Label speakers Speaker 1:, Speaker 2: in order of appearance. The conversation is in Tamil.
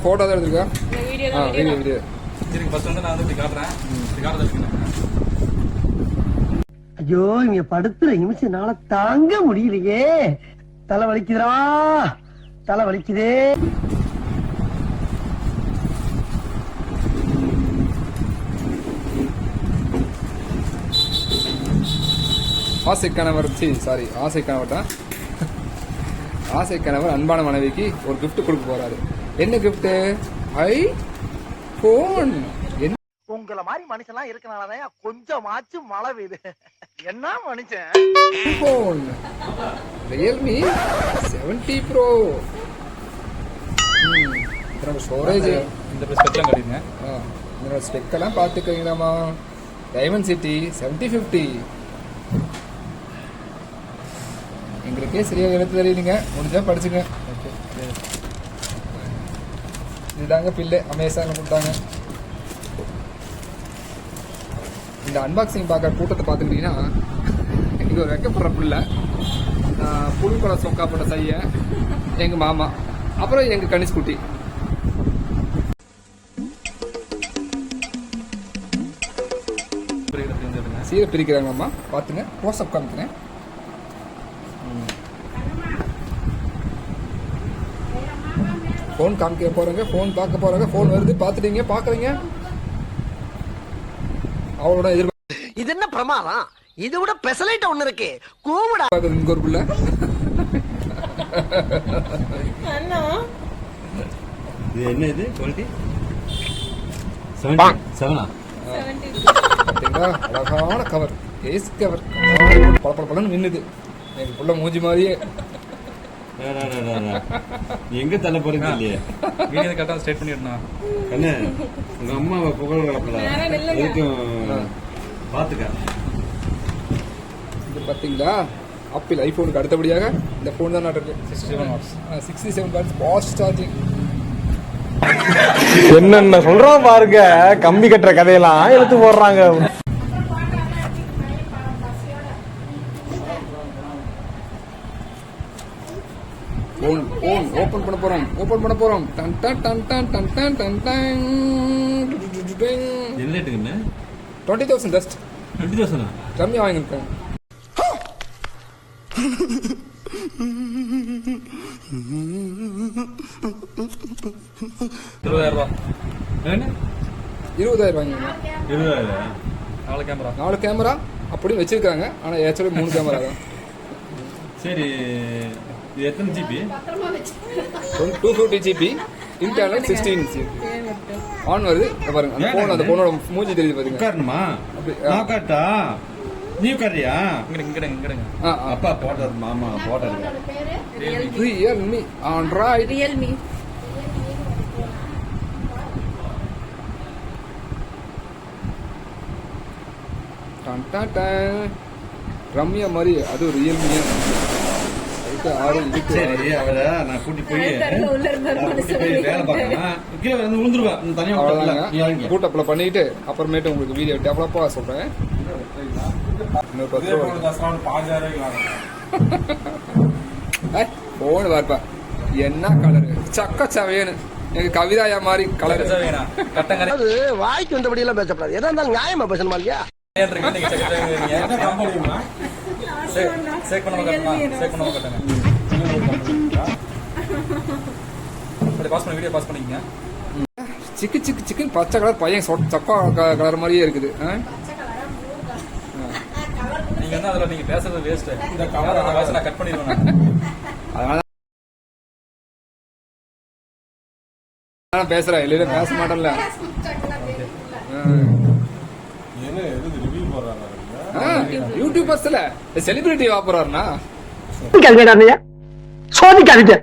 Speaker 1: போட்டோ தான் எடுத்துருக்கா? வீடியோ
Speaker 2: சரிங்க. ஃபர்ஸ்ட் வந்து நான் வந்து இப்படி காட்டுறேன். இப்படி காட்டுறதுக்கு
Speaker 3: ஐயோ, இங்க படுத்துற நிமிஷம்னால தாங்க முடியலையே. தலை வலிக்குதுடா, தலை வலிக்குதே.
Speaker 1: ஆசை கணவர் ஆசை கணவர் அன்பான மனைவிக்கு ஒரு கிஃப்ட் கொடுக்க போறாரு. என்ன கிஃப்ட்? ஐபோன்.
Speaker 3: உங்கள மாதிரி மனுஷன்லாம் இருக்கனாலதான் கொஞ்சமாச்சும் மழை பெய்யுது. என்ன மனுஷன்?
Speaker 1: IPhone Realme 70 bro. ஸ்டோரேஜ்
Speaker 2: இந்த ஸ்பெக்லாம் கட்டிங்க.
Speaker 1: இதோட ஸ்பெக்கெல்லாம் பார்த்துக்கிறீங்களாமா? Diamond city 7050. எங்களுக்கே சரியாக எழுத்து தெரியலீங்க, முடிஞ்சா படிச்சுங்க. இதுதாங்க பில்லு, அமேசான்ல கொடுத்தாங்க. இந்த அன்பாக்சிங் பார்க்குற கூட்டத்தை பார்த்துக்கிட்டீங்கன்னா இது ஒரு வைக்கப்படுற பிள்ளை, புழுக்கொலை சொக்காப்பட்ட செய்ய எங்கள் மாமா, அப்புறம் எங்கள் கணிஷ்குட்டி. சீரை பிரிக்கிறாங்கம்மா, பார்த்துங்க. க்ளோஸ்அப் காமிக்கிறேன். ஃபோன் காமிக்க போறாங்க, ஃபோன் பார்க்க போறாங்க. ஃபோன் வருது, பார்த்துட்டீங்க, பார்க்குறீங்க. அவளோட
Speaker 3: இது என்ன பிரமாதம்? இது விட பெசலைட் ஒண்ணு இருக்கு. கூவுடா.
Speaker 1: இங்க ஒரு புள்ள.
Speaker 4: இது என்ன? இது குவாலிட்டி 7
Speaker 1: பார்த்தீங்களா? அழகான கவர், கேஸ் கவர், பளபளன்னு மின்னுது. எங்க புள்ள மூஞ்சி மாதிரியே.
Speaker 4: எங்க தள்ள போறது இல்லையே.
Speaker 2: வீடியோ கரெக்டா ஸ்ட்ரைட் பண்ணிடணும்.
Speaker 4: கண்ணு, உங்க அம்மாவை புகழப்பல எதுக்கும் பாத்துக்க.
Speaker 1: இது பார்த்தீங்களா? ஆப்பிள் ஐபோனுக்கு அடுத்தபடியாக இந்த ஃபோன் தான் இருக்கு. 67 வாட்ஸ் ஃபாஸ்ட் சார்ஜிங்.
Speaker 5: என்னென்ன சொல்றோம் பாருங்க. கம்பி கட்டுற கதையெல்லாம் எடுத்து போடுறாங்க.
Speaker 1: ஃபோன் ஓபன் பண்ண போறோம். Done done done done done done done done.
Speaker 4: என்ன ரேட்டுங்க?
Speaker 1: 20,000 ஜஸ்ட்.
Speaker 4: 20,000
Speaker 1: கம்மியா வாங்கிருக்கேன்.
Speaker 2: ₹20,000.
Speaker 1: 20,000 வாங்கிருக்கேன்.
Speaker 4: 20,000
Speaker 1: 4 கேமரா அப்படியும் வச்சிருக்காங்க. ஆனா ஆக்சுவலி 3 கேமரா தான்.
Speaker 4: சரி, இது எத்தனை GB?
Speaker 1: 250 GB. Internal 16 GB. On வருது பாருங்க. அந்த போனோட மூஞ்சி தெரியுது பாருங்க.
Speaker 4: உட்காரணுமா? நான் காட்டா? நீ உட்காரியா?
Speaker 2: இங்கடுங்க.
Speaker 4: அப்பா போட்டது, மாமா போட்டது.
Speaker 1: Realme Android.
Speaker 6: ரியல்மி
Speaker 1: ரம்யா மாதிரி அது ரியல்மியா.
Speaker 4: சரி, அவரை நான் கூட்டி போய் வேலை பார்க்கணும். கீழே வந்து விழுந்துருவேன் தனியாக.
Speaker 1: கூட்டப்பல பண்ணிட்டு அப்புறமேட்டு உங்களுக்கு வீடியோ டெவலப்பா சொல்றேன். போன் பார்ப்பா. என்ன கலரு சக்க சவையனு. எங்க கவிதாயா மாதிரி கலர்.
Speaker 3: அது வாய்க்கு வந்தபடி எல்லாம் பேசப்படாது. எதா இருந்தாலும் நியாயமா பேசணுமா இல்லையா?
Speaker 1: சிக்கன் பச்சை கலர் பையன் சக்கா கலர் மாதிரியே இருக்குது.
Speaker 2: நீங்க வந்து அதுல நீங்க பேசுறது வேஸ்ட். இந்த கலர் அந்த வாய்ஸ் நான் கட் பண்ணிடுவேன்.
Speaker 1: அதனால பேசுறேன், இல்லையா பேச மாட்டேன்ல. யூடியூபர்ஸ்ல செலிபிரிட்டி வாப்புறாருனா
Speaker 3: சோதிக்காதீங்க